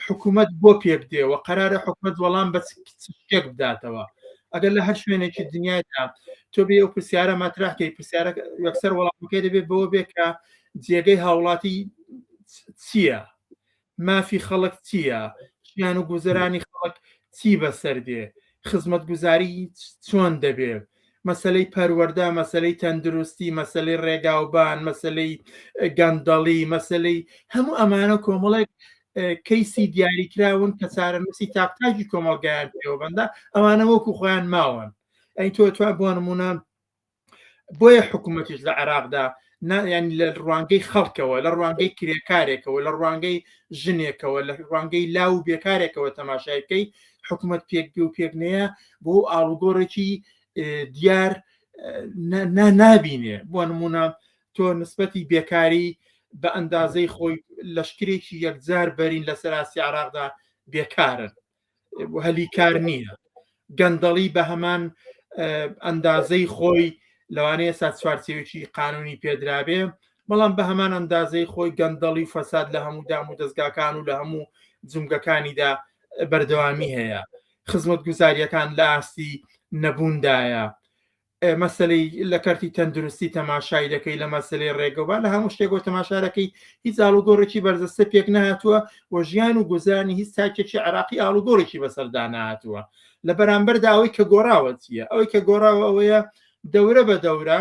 حکوومەت بۆ پێک دێەوە قەرارە حکوومەت وەڵام بە شتێک بداتەوە ئەگەر لە هەر شوێنێکی دنیادا تۆ بێ ئەو پرسیارە مەترحکەی پرسیارە یەکسەر وەڵامەکەی دەبێت بەوە بێت کە جێگەی هاوڵاتی چییە مافی خەڵک چییە ژیان و گوزەرانی خەڵک چی بەسەر دێ خزمەتگوزاری چۆن دەبێت مەسلەی پەروەەردە مەسلەی تەندروستی مەسلەی ڕێگاوبان مەسلەی گەندەڵی مەسلەی هەموو ئەمانە کۆمەڵێک کەیسی دیاریکراون کە چارەنووسی تاقتاجی کۆمەڵگایان پێوەبەندە ئەوانە وەکو خۆیان ماوەن ئەی تۆ بۆ نمونە بۆیە حکوومەتیش لە عێراقدا ینی لە ڕوانگەی خەڵکەوە لە ڕوانگەی کرێکارێکەوە لە ڕوانگەی ژنێکەوە لە ڕوانگەی لاو بێکارێکەوە تەماشایەکەی حکوومەت پێک و پێکنەیە بۆ ئاڵوگۆڕێکی دیار نابینێ بۆ نمونە تۆ نسبەتی بێکاری بە ئەندازەی خۆی لەشکرێکی یەکجار بەرین لە سەراسی عێراقدا بێکارن هەلی کار نییە گەندەڵی بە هەمان ئەندازەی خۆی لەوانەیە سا چوارچێوێکی قانونی پێدرابێ بەڵام بە هەمان ئەندازەی خۆی گەندەڵی فەساد لە هەموو دام و دەستگاکان و لە هەموو جومگەکانیدا بەردەوامی هەیە خزمەتگوزاریەکان لە ئاستی نەبووندایە مەسلەی لە کەرتی تەندروستی تەماشای دەکەی لە مەسلەی ڕێگەوە لە هەموو شتێکەوە تەماشارەکەی هیچ ئاڵوگۆڕێکی بەرزەستە پێک نهاتووە و ژیان و گوزارانی هیچ تاکێکی عێراقی ئاڵوگۆڕێکی بەسەردا نهاتووە لە بەرامبەردا ئەوەی کە گۆڕاوە چییە ئەوەی کە گۆڕاوە ئەوەیە دەورە بە دەورە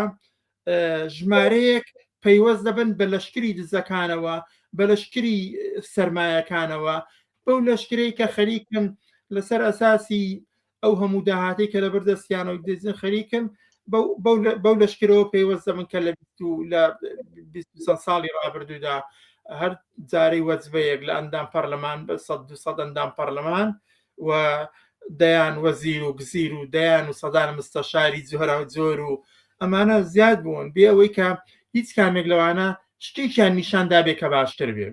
ژمارەیەک پەیوەست دەبن بە لەشکری دزەکانەوە بە لەشکری سەرمایەکانەوە بەو لەشکرەی کە خەریکن لەسەر ئەساسی ئەو هەموو داهاتی کە لە بەردەستیانەوە دەزین خەریکن بەو لەشکرەوە پەیوەست دەبن کە لە 20 ساڵی ڕابردوودا هەر جارەی وەجبەیەک لە ئەندام پەرلەمان بە 100 ئەندام پەرلەمان و دەیان وەزیر و گزیر و دەیان و سەدان مستەشاری جۆرە و جۆر و ئەمانە زیاد بوون بێ ئەوەی کە هیچ کامێک لەوانە شتێکیان نیشاندا بێ کە باشتر بێ